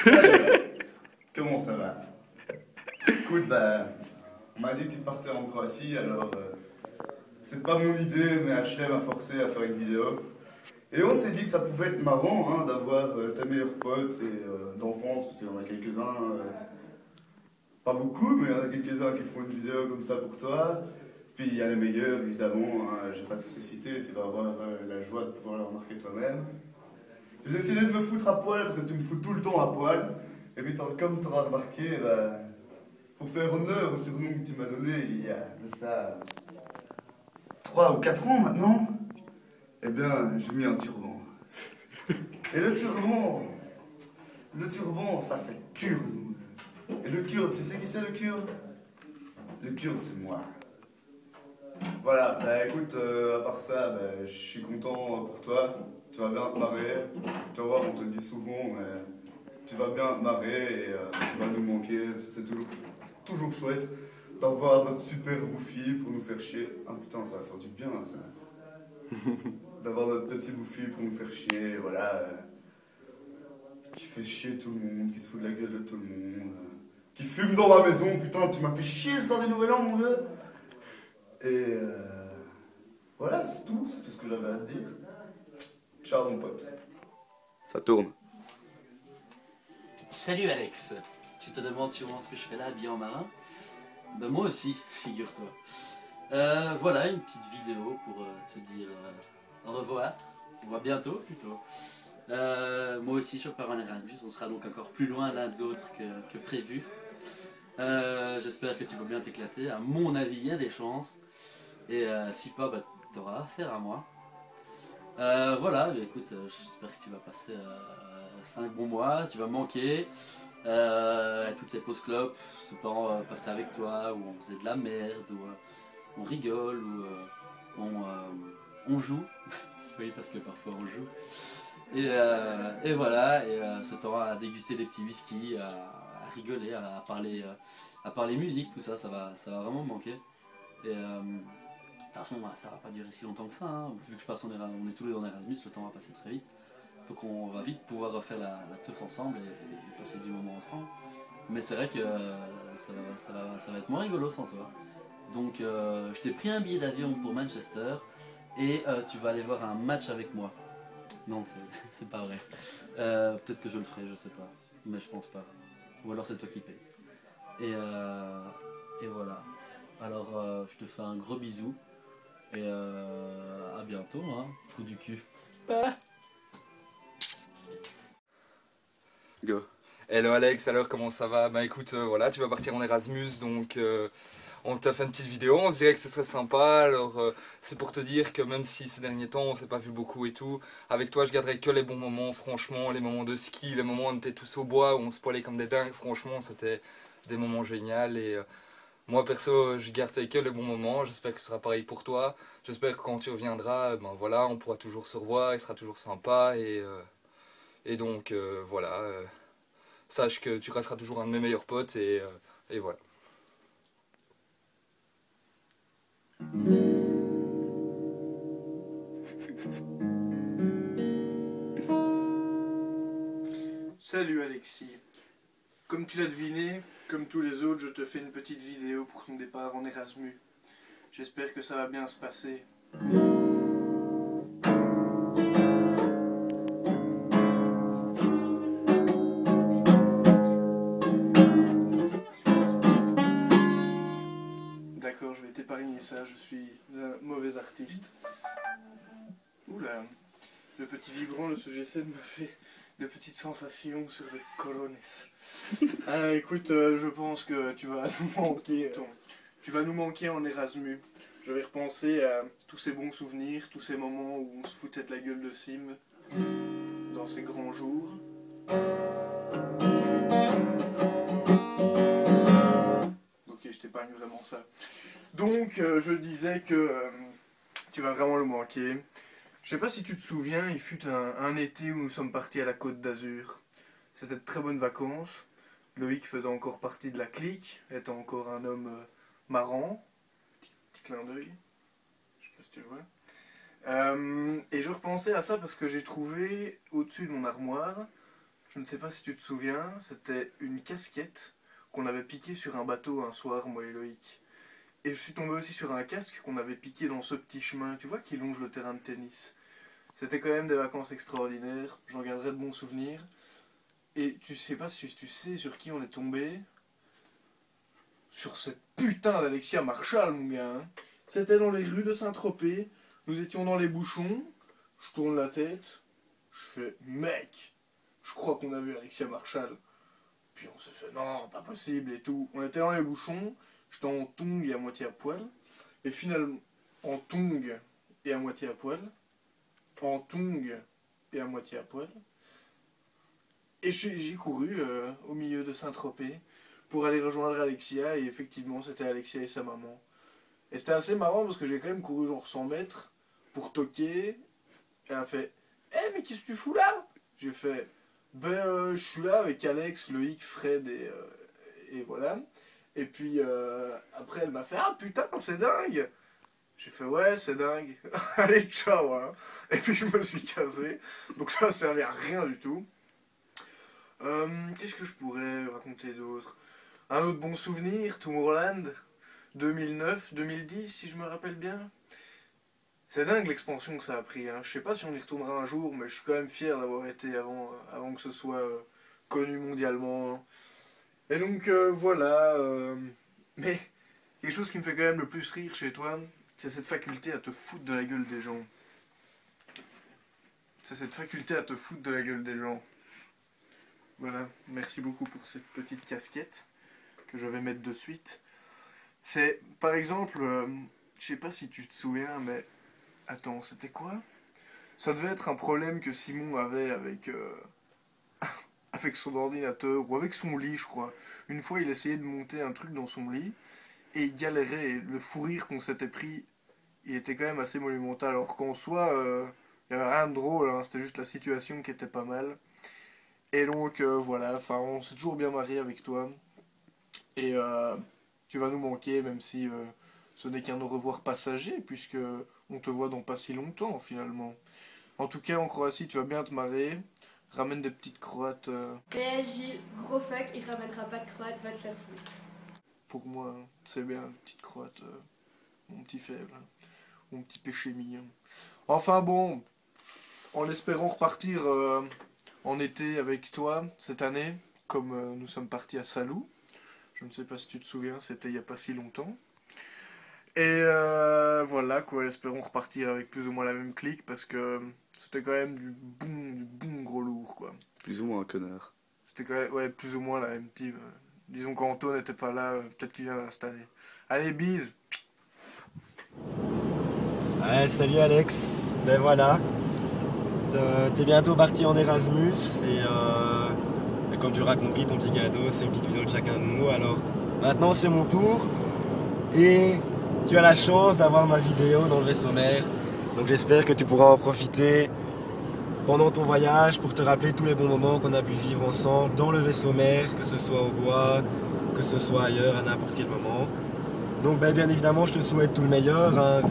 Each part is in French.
Salut. Comment ça va? Écoute, on m'a dit que tu partais en Croatie, alors c'est pas mon idée, mais Ashley m'a forcé à faire une vidéo. Et on s'est dit que ça pouvait être marrant hein, d'avoir tes meilleurs potes et d'enfance, parce qu'il y en a quelques-uns, pas beaucoup, mais il y en a quelques-uns qui font une vidéo comme ça pour toi. Puis il y a les meilleurs, évidemment, hein, je vais pas tous les citer, tu vas avoir la joie de pouvoir les remarquer toi-même. J'ai décidé de me foutre à poil, parce que tu me fous tout le temps à poil. Et puis comme tu auras remarqué, pour faire honneur au surnom que tu m'as donné il y a de ça 3 ou 4 ans maintenant, eh bien j'ai mis un turban. Et le turban ça fait kurde. Et le kurde, tu sais qui c'est le kurde? Le kurde c'est moi. Voilà, écoute, à part ça, je suis content pour toi. Tu vas bien te marrer. Tu vas voir, on te le dit souvent, mais tu vas bien te marrer et tu vas nous manquer. C'est toujours chouette d'avoir notre super bouffi pour nous faire chier. Ah putain, ça va faire du bien ça. D'avoir notre petit bouffi pour nous faire chier, voilà. Qui fait chier tout le monde, qui se fout de la gueule de tout le monde. Qui fume dans ma maison, putain, tu m'as fait chier le soir des Nouvel An, mon vieux. Et voilà, c'est tout ce que j'avais à te dire. Ciao mon pote. Ça tourne. Salut Alex, tu te demandes sûrement ce que je fais là, habillé en marin? Ben moi aussi, figure-toi. Voilà une petite vidéo pour te dire au revoir, ou à bientôt plutôt. Moi aussi je pars en Erasmus, on sera donc encore plus loin l'un de l'autre que prévu. J'espère que tu vas bien t'éclater, à mon avis il y a des chances. Et si pas, bah, t'auras affaire à moi. Voilà, mais écoute, j'espère que tu vas passer 5 bons mois, tu vas manquer toutes ces pauses clopes, ce temps passé avec toi, où on faisait de la merde, où on rigole, où on joue. Oui, parce que parfois on joue. Et voilà, et ce temps à déguster des petits whisky, à rigoler, à parler musique, tout ça, ça va vraiment me manquer. Et de toute façon, ça va pas durer si longtemps que ça, hein. Vu que on est tous les deux en Erasmus, le temps va passer très vite. Donc on va vite pouvoir refaire la teuf ensemble et passer du moment ensemble. Mais c'est vrai que ça va être moins rigolo sans toi. Donc je t'ai pris un billet d'avion pour Manchester et tu vas aller voir un match avec moi. Non, c'est pas vrai. Peut-être que je le ferai, je sais pas. Mais je pense pas. Ou alors c'est toi qui paye. Et voilà. Alors je te fais un gros bisou. Et à bientôt, hein, trou du cul. Go. Hello Alex, alors comment ça va? Bah écoute, voilà, tu vas partir en Erasmus, donc on t'a fait une petite vidéo, on se dirait que ce serait sympa, alors c'est pour te dire que même si ces derniers temps on s'est pas vu beaucoup et tout, avec toi je garderai que les bons moments, franchement, les moments de ski, les moments où on était tous au bois, où on se poilait comme des dingues, franchement c'était des moments géniaux et moi perso je garde que les bons moments, j'espère que ce sera pareil pour toi, j'espère que quand tu reviendras, ben voilà, on pourra toujours se revoir, il sera toujours sympa et donc voilà. Sache que tu resteras toujours un de mes meilleurs potes et voilà. Salut Alexis. Comme tu l'as deviné, comme tous les autres, je te fais une petite vidéo pour ton départ en Erasmus. J'espère que ça va bien se passer. D'accord, je vais t'épargner ça, je suis un mauvais artiste. Oula, le petit vibrant de ce G7 m'a fait de petites sensations sur les colonnes. Écoute, je pense que tu vas nous manquer. Tu vas nous manquer en Erasmus. Je vais repenser à tous ces bons souvenirs, tous ces moments où on se foutait de la gueule de Sim dans ces grands jours. Ok, je t'épargne vraiment ça. Donc, je disais que tu vas vraiment le manquer. Je sais pas si tu te souviens, il fut un été où nous sommes partis à la Côte d'Azur. C'était de très bonnes vacances. Loïc faisait encore partie de la clique, étant encore un homme marrant. Petit clin d'œil. Je sais pas si tu le vois. Et je repensais à ça parce que j'ai trouvé au-dessus de mon armoire, je ne sais pas si tu te souviens, c'était une casquette qu'on avait piquée sur un bateau un soir, moi et Loïc. Et je suis tombé aussi sur un casque qu'on avait piqué dans ce petit chemin, tu vois, qui longe le terrain de tennis. C'était quand même des vacances extraordinaires, j'en garderai de bons souvenirs. Et tu sais pas si tu sais sur qui on est tombé? Sur cette putain d'Alexia Marshall, mon gars. Hein. C'était dans les rues de Saint-Tropez, nous étions dans les bouchons, je tourne la tête, je fais « Mec, je crois qu'on a vu Alexia Marshall ». Puis on s'est fait « Non, pas possible » et tout. On était dans les bouchons, j'étais en tongs et à moitié à poil. Et finalement, en tongs et à moitié à poil. En tongs et à moitié à poil. Et j'ai couru au milieu de Saint-Tropez pour aller rejoindre Alexia. Et effectivement, c'était Alexia et sa maman. Et c'était assez marrant parce que j'ai quand même couru genre 100 mètres pour toquer. Elle a fait « Eh, mais qu'est-ce que tu fous là ?» J'ai fait « Ben, je suis là avec Alex, Loïc, Fred et voilà. » Et puis après, elle m'a fait « Ah putain, c'est dingue !» J'ai fait « Ouais, c'est dingue. Allez, ciao hein. !» Et puis je me suis cassé. Donc ça ne servait à rien du tout. Qu'est-ce que je pourrais raconter d'autre? Un autre bon souvenir, Tomorrowland 2009, 2010 si je me rappelle bien. C'est dingue l'expansion que ça a pris. Hein. Je sais pas si on y retournera un jour, mais je suis quand même fier d'avoir été avant que ce soit connu mondialement. Et donc voilà. Mais quelque chose qui me fait quand même le plus rire chez toi, c'est cette faculté à te foutre de la gueule des gens. C'est cette faculté à te foutre de la gueule des gens. Voilà, merci beaucoup pour cette petite casquette que je vais mettre de suite. C'est, par exemple, je sais pas si tu te souviens, mais... Attends, c'était quoi? Ça devait être un problème que Simon avait avec, avec son ordinateur, ou avec son lit, je crois. Une fois, il essayait de monter un truc dans son lit, et il galérait, et le fou rire qu'on s'était pris, il était quand même assez monumental. Alors qu'en soi, il n'y avait rien de drôle, hein, c'était juste la situation qui était pas mal. Et donc, voilà, enfin, on s'est toujours bien marré avec toi. Et tu vas nous manquer, même si ce n'est qu'un au revoir passager, puisque on te voit dans pas si longtemps, finalement. En tout cas, en Croatie, tu vas bien te marrer. Ramène des petites croates. PSG, gros fuck, il ramènera pas de croate, va te faire foutre. Pour moi, c'est bien, petite croate. Mon petit faible. Mon petit péché mignon. Enfin bon, en espérant repartir en été avec toi cette année, comme nous sommes partis à Salou. Je ne sais pas si tu te souviens, c'était il n'y a pas si longtemps. Et voilà quoi, espérons repartir avec plus ou moins la même clique parce que c'était quand même du bon gros lourd quoi. Plus ou moins un connard. C'était quand même, ouais, plus ou moins la même team. Disons qu'Anto n'était pas là, peut-être qu'il viendra cette année. Allez, bise! Ouais, salut Alex, ben voilà, t'es bientôt parti en Erasmus et comme tu l'auras compris, ton petit cadeau c'est une petite vidéo de chacun de nous, alors maintenant c'est mon tour et tu as la chance d'avoir ma vidéo dans le vaisseau mère, donc j'espère que tu pourras en profiter pendant ton voyage pour te rappeler tous les bons moments qu'on a pu vivre ensemble dans le vaisseau mère, que ce soit au bois, que ce soit ailleurs, à n'importe quel moment. Donc ben, bien évidemment je te souhaite tout le meilleur, hein.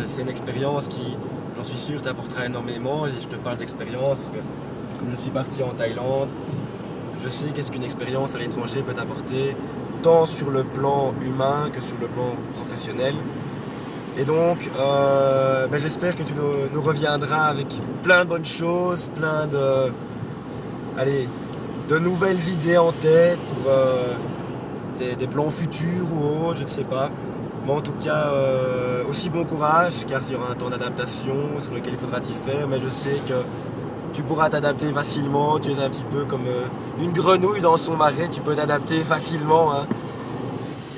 C'est une expérience qui, j'en suis sûr, t'apportera énormément et je te parle d'expérience parce que comme je suis parti en Thaïlande, je sais qu'est-ce qu'une expérience à l'étranger peut t'apporter tant sur le plan humain que sur le plan professionnel. Et donc ben, j'espère que tu nous reviendras avec plein de bonnes choses, plein de, de nouvelles idées en tête pour des plans futurs ou autres, je ne sais pas. Mais en tout cas, aussi bon courage, car il y aura un temps d'adaptation sur lequel il faudra t'y faire, mais je sais que tu pourras t'adapter facilement, tu es un petit peu comme une grenouille dans son marais, tu peux t'adapter facilement. Hein.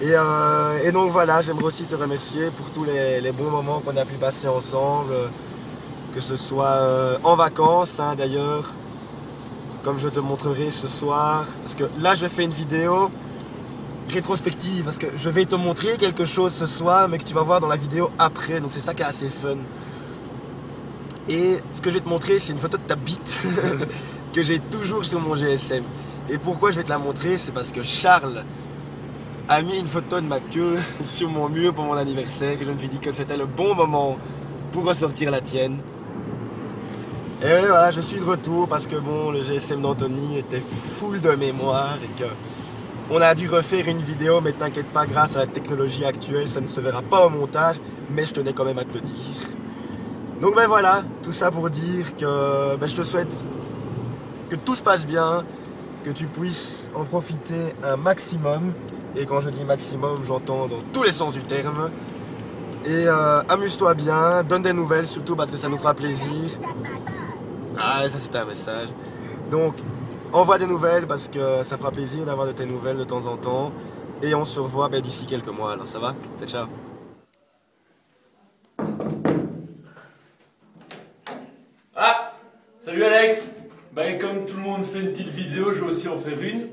Et donc voilà, j'aimerais aussi te remercier pour tous les bons moments qu'on a pu passer ensemble, que ce soit en vacances hein, d'ailleurs, comme je te montrerai ce soir, parce que là je fais une vidéo rétrospective parce que je vais te montrer quelque chose ce soir mais que tu vas voir dans la vidéo après, donc c'est ça qui est assez fun. Et ce que je vais te montrer c'est une photo de ta bite que j'ai toujours sur mon GSM. Et pourquoi je vais te la montrer, c'est parce que Charles a mis une photo de ma queue sur mon mur pour mon anniversaire, que je me suis dit que c'était le bon moment pour ressortir la tienne. Et oui, voilà, je suis de retour parce que bon, le GSM d'Anthony était full de mémoire et que on a dû refaire une vidéo, mais t'inquiète pas, grâce à la technologie actuelle, ça ne se verra pas au montage, mais je tenais quand même à te le dire. Donc ben voilà, tout ça pour dire que je te souhaite que tout se passe bien, que tu puisses en profiter un maximum, et quand je dis maximum, j'entends dans tous les sens du terme. Et amuse-toi bien, donne des nouvelles surtout parce que ça nous fera plaisir. Ah, ça c'était un message. Donc, envoie des nouvelles parce que ça fera plaisir d'avoir de tes nouvelles de temps en temps. Et on se revoit d'ici quelques mois, alors ça va? C'est ciao. Ah! Salut Alex! Ben comme tout le monde fait une petite vidéo, je vais aussi en faire une.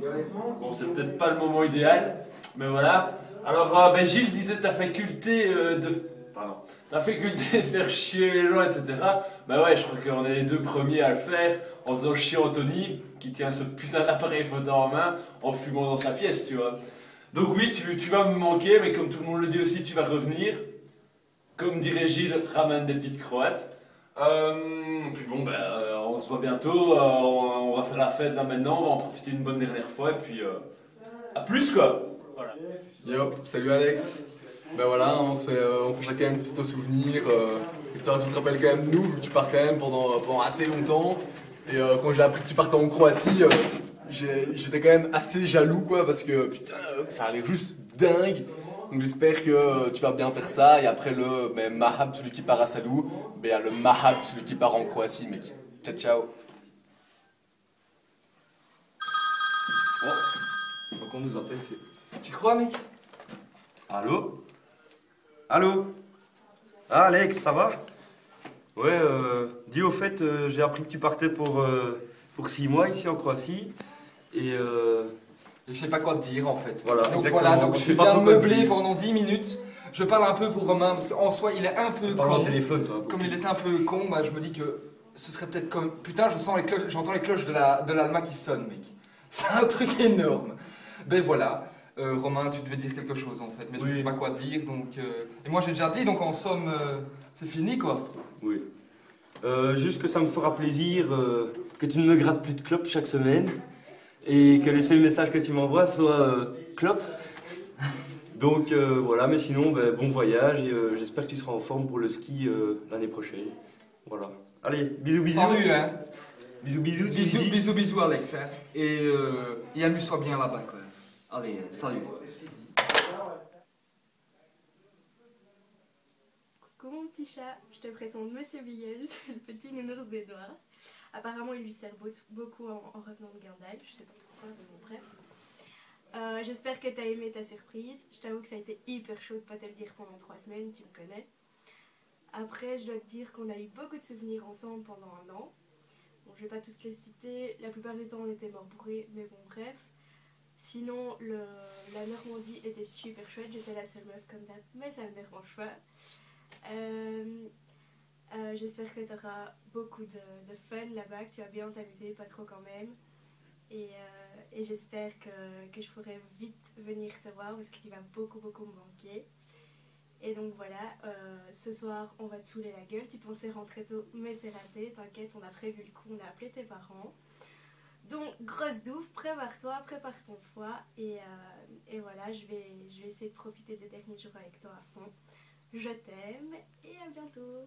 Bon, c'est peut-être pas le moment idéal, mais voilà. Alors, Gilles disait ta faculté ta faculté de faire chier les gens, etc. Bah ouais, je crois qu'on est les deux premiers à le faire en faisant chier Anthony, qui tient ce putain d'appareil photo en main, en fumant dans sa pièce, tu vois. Donc oui, tu vas me manquer, mais comme tout le monde le dit aussi, tu vas revenir. Comme dirait Gilles, ramène des petites croates. Puis bon, on se voit bientôt, on va faire la fête là maintenant, on va en profiter une bonne dernière fois, et puis à plus quoi. Voilà. Yo, salut Alex. Ben voilà, on fait chacun une petite souvenir, histoire que tu te rappelles quand même nous, vu que tu pars quand même pendant assez longtemps. Et quand j'ai appris que tu partais en Croatie, j'étais quand même assez jaloux quoi, parce que putain, ça a l'air juste dingue. Donc j'espère que tu vas bien faire ça, et après le Mahab, celui qui part à Salou, le Mahab, celui qui part en Croatie, mec. Ciao ciao. Donc on nous appelle. Tu crois, mec? Allô? Allô? Ah Alex, ça va? Ouais, dis au fait, j'ai appris que tu partais pour 6 mois ici en Croatie. Et Je sais pas quoi te dire en fait. Voilà, donc exactement. voilà, donc On je sait pas viens trop de quoi meubler dire. pendant 10 minutes. Je parle un peu pour Romain parce qu'en soi il est un peu parle con. au téléphone, toi. Comme il est un peu con, je me dis que ce serait peut-être comme. Putain, j'entends les cloches de l'Alma qui sonnent, mec. C'est un truc énorme. Ben voilà. Romain, tu devais dire quelque chose en fait, mais Oui. je sais pas quoi dire. Donc, et moi j'ai déjà dit, donc en somme, c'est fini quoi. Oui. Juste que ça me fera plaisir que tu ne me grattes plus de clopes chaque semaine et que les seuls messages que tu m'envoies soient clopes. Donc voilà, mais sinon, bon voyage et j'espère que tu seras en forme pour le ski l'année prochaine. Voilà. Allez, bisous bisous. Salut, hein. Bisous bisous. Bisous, Alex. Hein. Et amuse-toi bien là-bas quoi. Allez, salut. Coucou mon petit chat, je te présente Monsieur Bigel, c'est le petit nounours d'Edouard. Apparemment il lui sert beaucoup en revenant de Guindal, je sais pas pourquoi, mais bon bref. J'espère que t'as aimé ta surprise, je t'avoue que ça a été hyper chaud de pas te le dire pendant 3 semaines, tu me connais. Après je dois te dire qu'on a eu beaucoup de souvenirs ensemble pendant 1 an. Bon je vais pas toutes les citer, la plupart du temps on était morts bourrés, mais bon bref. Sinon, la Normandie était super chouette, j'étais la seule meuf comme d'hab, mais ça me dérange pas. J'espère que tu auras beaucoup de fun là-bas, que tu vas bien t'amuser, pas trop quand même. Et j'espère que je pourrai vite venir te voir parce que tu vas beaucoup me manquer. Et donc voilà, ce soir on va te saouler la gueule, tu pensais rentrer tôt mais c'est raté, t'inquiète, on a prévu le coup, on a appelé tes parents. Donc, grosse douve, prépare-toi, prépare ton foie et voilà, je vais essayer de profiter des derniers jours avec toi à fond. Je t'aime et à bientôt.